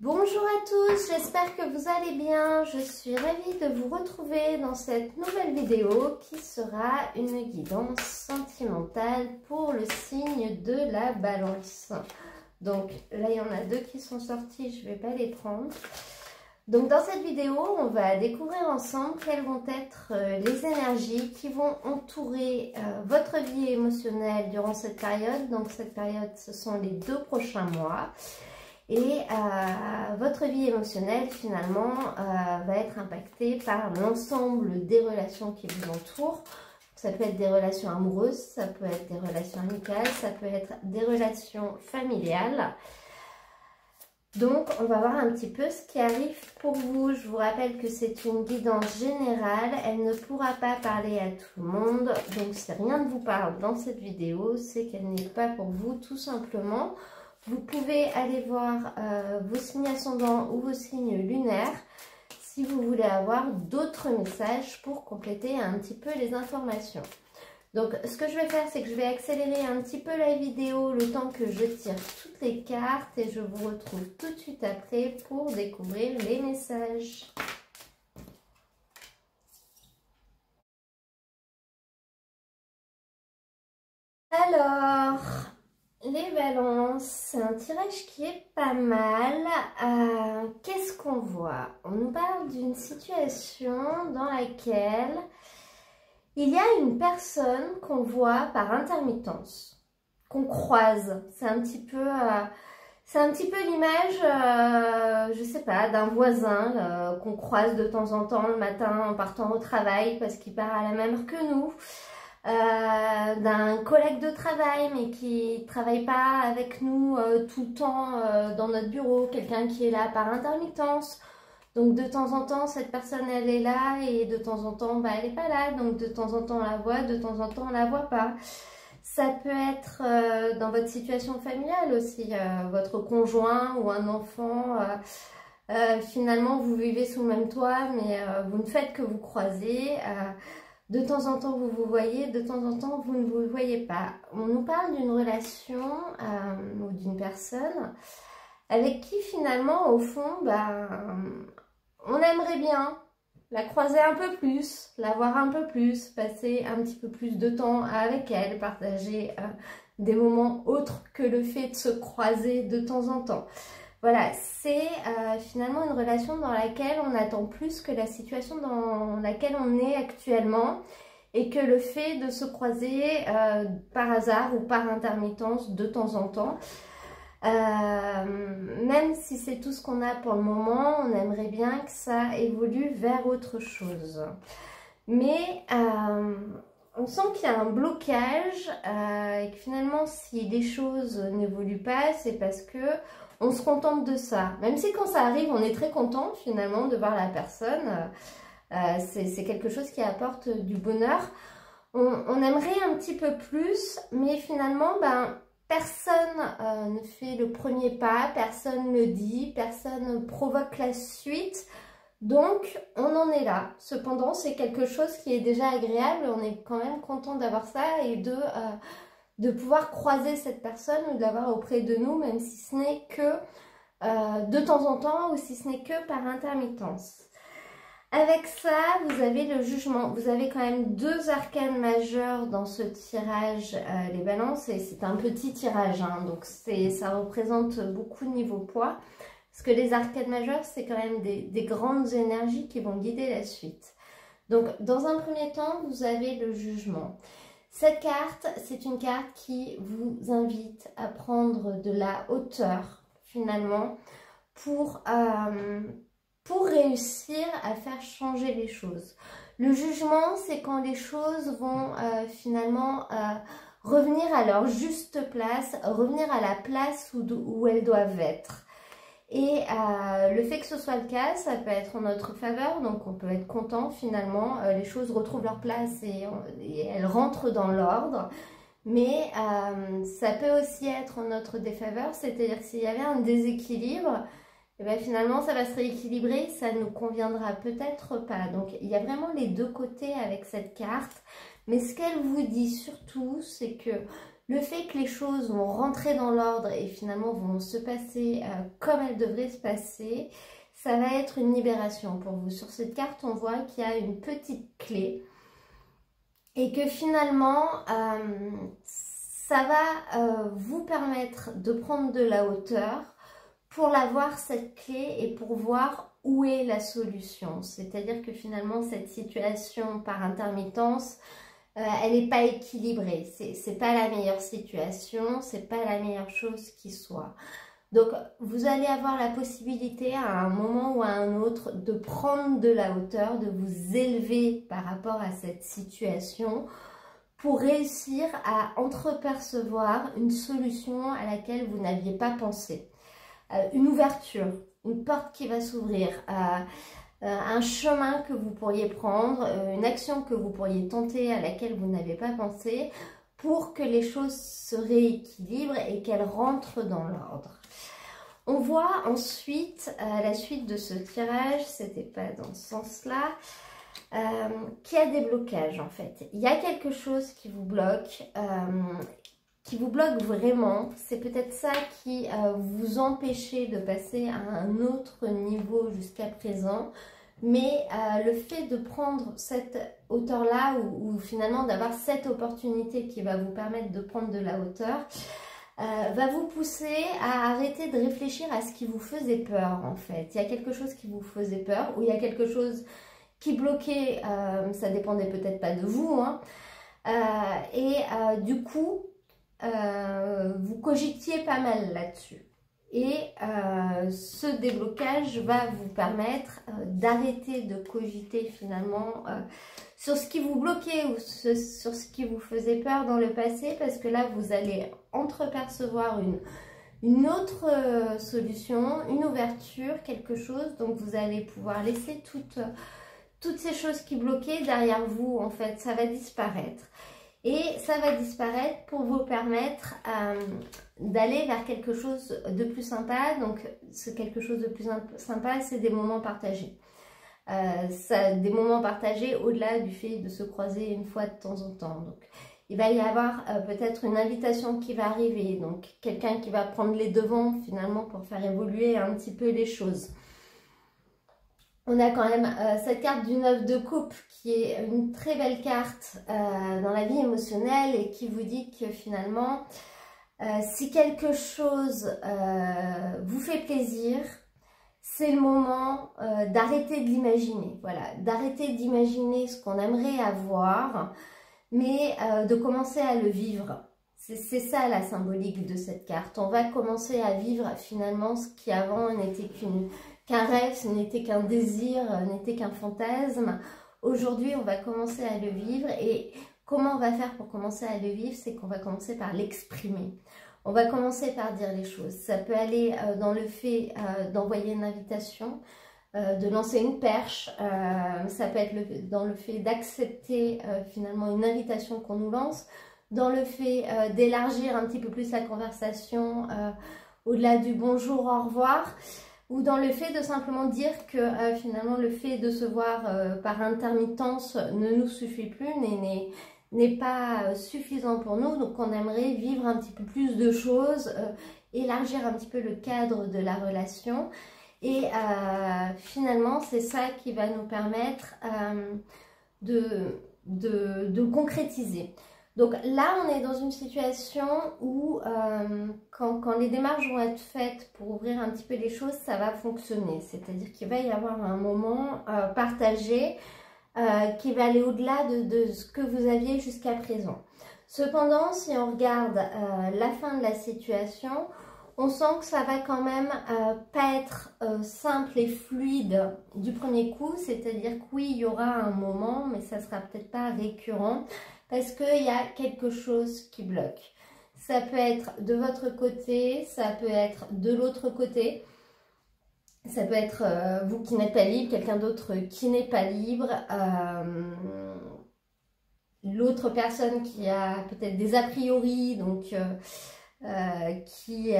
Bonjour à tous, j'espère que vous allez bien. Je suis ravie de vous retrouver dans cette nouvelle vidéo qui sera une guidance sentimentale pour le signe de la Balance. Donc là, il y en a deux qui sont sortis, je ne vais pas les prendre. Donc dans cette vidéo, on va découvrir ensemble quelles vont être les énergies qui vont entourer votre vie émotionnelle durant cette période. Donc cette période, ce sont les 2 prochains mois. Et votre vie émotionnelle finalement va être impactée par l'ensemble des relations qui vous entourent. Ça peut être des relations amoureuses, ça peut être des relations amicales, ça peut être des relations familiales. Donc on va voir un petit peu ce qui arrive pour vous. Je vous rappelle que c'est une guidance générale, elle ne pourra pas parler à tout le monde. Donc si rien ne vous parle dans cette vidéo, c'est qu'elle n'est pas pour vous tout simplement. Vous pouvez aller voir vos signes ascendants ou vos signes lunaires si vous voulez avoir d'autres messages pour compléter un petit peu les informations. Donc ce que je vais faire, c'est que je vais accélérer un petit peu la vidéo le temps que je tire toutes les cartes et je vous retrouve tout de suite après pour découvrir les messages. Alors... les balances, c'est un tirage qui est pas mal. Qu'est-ce qu'on voit? On nous parle d'une situation dans laquelle il y a une personne qu'on voit par intermittence, qu'on croise. C'est un petit peu l'image, je sais pas, d'un voisin qu'on croise de temps en temps le matin en partant au travail parce qu'il part à la même heure que nous. D'un collègue de travail mais qui ne travaille pas avec nous tout le temps dans notre bureau, quelqu'un qui est là par intermittence. Donc de temps en temps cette personne elle est là et de temps en temps elle n'est pas là, donc de temps en temps on la voit, de temps en temps on la voit pas. Ça peut être dans votre situation familiale aussi, votre conjoint ou un enfant. Finalement vous vivez sous le même toit mais vous ne faites que vous croiser. De temps en temps, vous vous voyez, de temps en temps, vous ne vous voyez pas. On nous parle d'une relation ou d'une personne avec qui finalement, au fond, on aimerait bien la croiser un peu plus, la voir un peu plus, passer un petit peu plus de temps avec elle, partager des moments autres que le fait de se croiser de temps en temps. Voilà, c'est finalement une relation dans laquelle on attend plus que la situation dans laquelle on est actuellement et que le fait de se croiser par hasard ou par intermittence de temps en temps, même si c'est tout ce qu'on a pour le moment, on aimerait bien que ça évolue vers autre chose. Mais on sent qu'il y a un blocage et que finalement si les choses n'évoluent pas, c'est parce que on se contente de ça. Même si quand ça arrive, on est très content finalement de voir la personne. C'est quelque chose qui apporte du bonheur. On aimerait un petit peu plus, mais finalement, personne ne fait le premier pas, personne ne le dit, personne ne provoque la suite. Donc, on en est là. Cependant, c'est quelque chose qui est déjà agréable. On est quand même content d'avoir ça et de pouvoir croiser cette personne ou de l'avoir auprès de nous, même si ce n'est que de temps en temps ou si ce n'est que par intermittence. Avec ça, vous avez le jugement. Vous avez quand même 2 arcanes majeurs dans ce tirage, les balances, et c'est un petit tirage, hein, donc ça représente beaucoup niveau poids. Parce que les arcanes majeures, c'est quand même des grandes énergies qui vont guider la suite. Donc, dans un premier temps, vous avez le jugement. Cette carte, c'est une carte qui vous invite à prendre de la hauteur, finalement, pour réussir à faire changer les choses. Le jugement, c'est quand les choses vont finalement revenir à leur juste place, revenir à la place où elles doivent être. Et le fait que ce soit le cas, ça peut être en notre faveur, donc on peut être content finalement, les choses retrouvent leur place et elles rentrent dans l'ordre. Mais ça peut aussi être en notre défaveur, c'est-à-dire que s'il y avait un déséquilibre, et bien finalement ça va se rééquilibrer, ça ne nous conviendra peut-être pas. Donc il y a vraiment les deux côtés avec cette carte. Mais ce qu'elle vous dit surtout, c'est que le fait que les choses vont rentrer dans l'ordre et finalement vont se passer comme elles devraient se passer, ça va être une libération pour vous. Sur cette carte, on voit qu'il y a une petite clé et que finalement, ça va vous permettre de prendre de la hauteur pour la voir, cette clé, et pour voir où est la solution. C'est-à-dire que finalement, cette situation par intermittence, elle n'est pas équilibrée. C'est pas la meilleure situation, c'est pas la meilleure chose qui soit. Donc, vous allez avoir la possibilité à un moment ou à un autre de prendre de la hauteur, de vous élever par rapport à cette situation pour réussir à entrepercevoir une solution à laquelle vous n'aviez pas pensé. Une ouverture, une porte qui va s'ouvrir, un chemin que vous pourriez prendre, une action que vous pourriez tenter à laquelle vous n'avez pas pensé pour que les choses se rééquilibrent et qu'elles rentrent dans l'ordre. On voit ensuite, à la suite de ce tirage, c'était pas dans ce sens-là, qu'il y a des blocages en fait. Il y a quelque chose qui vous bloque vraiment. C'est peut-être ça qui vous empêchait de passer à un autre niveau jusqu'à présent. Mais le fait de prendre cette hauteur-là ou finalement d'avoir cette opportunité qui va vous permettre de prendre de la hauteur, va vous pousser à arrêter de réfléchir à ce qui vous faisait peur en fait. Il y a quelque chose qui vous faisait peur ou il y a quelque chose qui bloquait, ça dépendait peut-être pas de vous, hein, du coup, vous cogitiez pas mal là-dessus. Et ce déblocage va vous permettre d'arrêter de cogiter finalement sur ce qui vous bloquait ou sur ce qui vous faisait peur dans le passé, parce que là vous allez entrepercevoir une autre solution, une ouverture, quelque chose. Donc vous allez pouvoir laisser toutes ces choses qui bloquaient derrière vous, en fait, ça va disparaître. Et ça va disparaître pour vous permettre d'aller vers quelque chose de plus sympa. Donc, ce quelque chose de plus sympa, c'est des moments partagés. Des moments partagés au-delà du fait de se croiser une fois de temps en temps. Donc, il va y avoir peut-être une invitation qui va arriver. Donc, quelqu'un qui va prendre les devants finalement pour faire évoluer un petit peu les choses. On a quand même cette carte du 9 de coupe qui est une très belle carte dans la vie émotionnelle et qui vous dit que finalement, si quelque chose vous fait plaisir, c'est le moment d'arrêter de l'imaginer. Voilà, d'arrêter d'imaginer ce qu'on aimerait avoir, mais de commencer à le vivre. C'est ça la symbolique de cette carte. On va commencer à vivre finalement ce qui avant n'était qu'un rêve, ce n'était qu'un désir, n'était qu'un fantasme. Aujourd'hui, on va commencer à le vivre. Et comment on va faire pour commencer à le vivre? C'est qu'on va commencer par l'exprimer. On va commencer par dire les choses. Ça peut aller dans le fait d'envoyer une invitation, de lancer une perche. Ça peut être dans le fait d'accepter finalement une invitation qu'on nous lance, dans le fait d'élargir un petit peu plus la conversation au-delà du bonjour, au revoir, ou dans le fait de simplement dire que finalement le fait de se voir par intermittence ne nous suffit plus, n'est pas suffisant pour nous, donc on aimerait vivre un petit peu plus de choses, élargir un petit peu le cadre de la relation. Et finalement c'est ça qui va nous permettre de concrétiser. Donc là, on est dans une situation où quand les démarches vont être faites pour ouvrir un petit peu les choses, ça va fonctionner. C'est-à-dire qu'il va y avoir un moment partagé qui va aller au-delà de ce que vous aviez jusqu'à présent. Cependant, si on regarde la fin de la situation, on sent que ça va quand même pas être simple et fluide du premier coup. C'est-à-dire que oui, il y aura un moment, mais ça sera peut-être pas récurrent, parce qu'il y a quelque chose qui bloque. Ça peut être de votre côté, ça peut être de l'autre côté. Ça peut être vous qui n'êtes pas libre, quelqu'un d'autre qui n'est pas libre. L'autre personne qui a peut-être des a priori, donc qui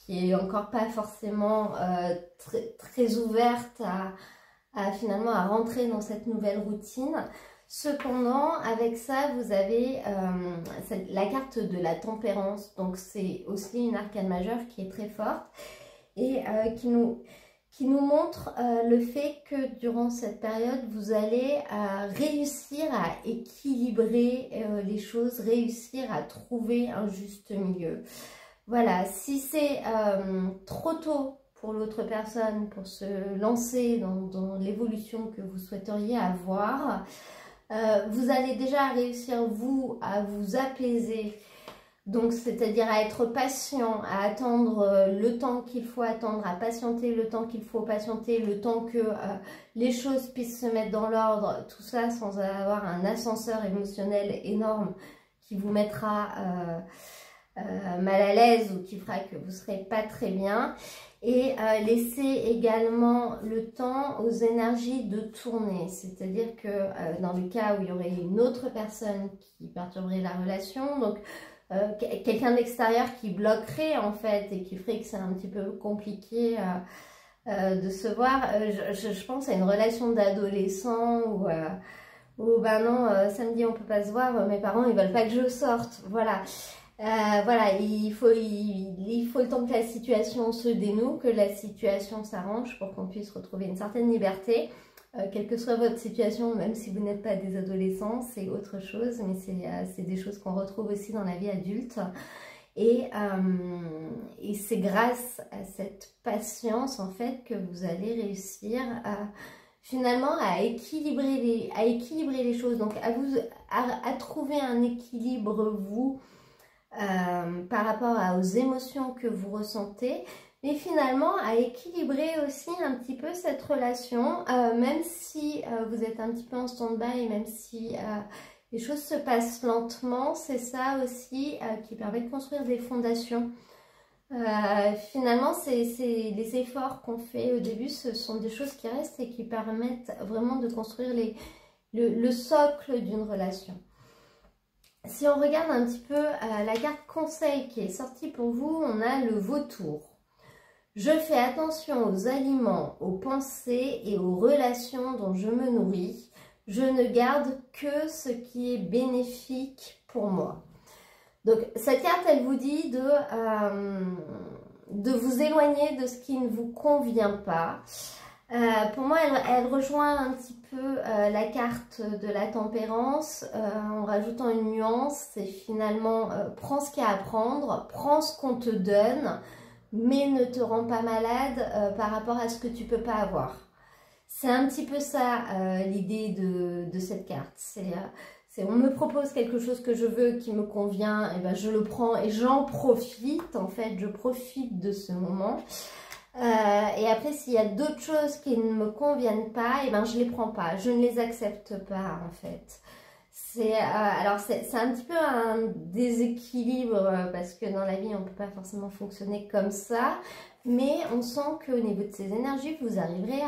est encore pas forcément très ouverte finalement à rentrer dans cette nouvelle routine. Cependant, avec ça, vous avez la carte de la tempérance. Donc, c'est aussi une arcane majeure qui est très forte et qui nous montre le fait que durant cette période, vous allez réussir à équilibrer les choses, réussir à trouver un juste milieu. Voilà, si c'est trop tôt pour l'autre personne, pour se lancer dans l'évolution que vous souhaiteriez avoir, vous allez déjà réussir, vous, à vous apaiser. Donc, c'est-à-dire à être patient, à attendre le temps qu'il faut attendre, à patienter le temps qu'il faut patienter, le temps que les choses puissent se mettre dans l'ordre, tout ça sans avoir un ascenseur émotionnel énorme qui vous mettra mal à l'aise ou qui fera que vous ne serez pas très bien. Et laisser également le temps aux énergies de tourner, c'est-à-dire que dans le cas où il y aurait une autre personne qui perturberait la relation, donc quelqu'un de l'extérieur qui bloquerait en fait et qui ferait que c'est un petit peu compliqué de se voir, je pense à une relation d'adolescent où ben non, samedi on peut pas se voir, mes parents ils veulent pas que je sorte, voilà. Voilà, il faut le temps que la situation se dénoue, que la situation s'arrange pour qu'on puisse retrouver une certaine liberté, quelle que soit votre situation, même si vous n'êtes pas des adolescents, c'est autre chose, mais c'est des choses qu'on retrouve aussi dans la vie adulte. Et c'est grâce à cette patience, en fait, que vous allez réussir finalement à équilibrer les choses, donc à trouver un équilibre, vous, par rapport aux émotions que vous ressentez, mais finalement à équilibrer aussi un petit peu cette relation, même si vous êtes un petit peu en stand-by, même si les choses se passent lentement, c'est ça aussi qui permet de construire des fondations. Finalement, c'est les efforts qu'on fait au début, ce sont des choses qui restent et qui permettent vraiment de construire le socle d'une relation. Si on regarde un petit peu la carte conseil qui est sortie pour vous, on a le vautour. Je fais attention aux aliments, aux pensées et aux relations dont je me nourris. Je ne garde que ce qui est bénéfique pour moi. Donc cette carte, elle vous dit de vous éloigner de ce qui ne vous convient pas. Pour moi, elle rejoint un petit peu la carte de la tempérance en rajoutant une nuance. C'est finalement prends ce qu'il y a à prendre, prends ce qu'on te donne, mais ne te rends pas malade par rapport à ce que tu peux pas avoir. C'est un petit peu ça l'idée de cette carte. On me propose quelque chose que je veux, qui me convient, et ben je le prends et j'en profite. En fait, je profite de ce moment. Et après, s'il y a d'autres choses qui ne me conviennent pas, et ben je les prends pas, je ne les accepte pas en fait. Alors c'est un petit peu un déséquilibre parce que dans la vie on peut pas forcément fonctionner comme ça, mais on sent qu'au niveau de ces énergies vous arriverez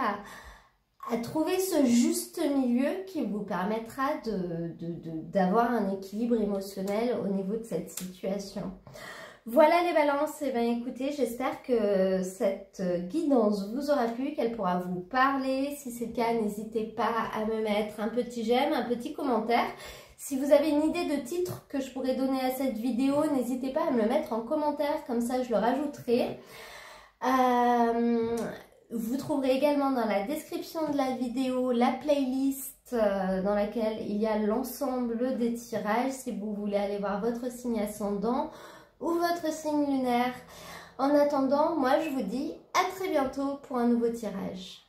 à trouver ce juste milieu qui vous permettra d'avoir un équilibre émotionnel au niveau de cette situation. Voilà les balances, et bien écoutez, j'espère que cette guidance vous aura plu, qu'elle pourra vous parler. Si c'est le cas, n'hésitez pas à me mettre un petit j'aime, un petit commentaire. Si vous avez une idée de titre que je pourrais donner à cette vidéo, n'hésitez pas à me le mettre en commentaire, comme ça je le rajouterai. Vous trouverez également dans la description de la vidéo la playlist dans laquelle il y a l'ensemble des tirages si vous voulez aller voir votre signe ascendant ou votre signe lunaire. En attendant, moi je vous dis à très bientôt pour un nouveau tirage.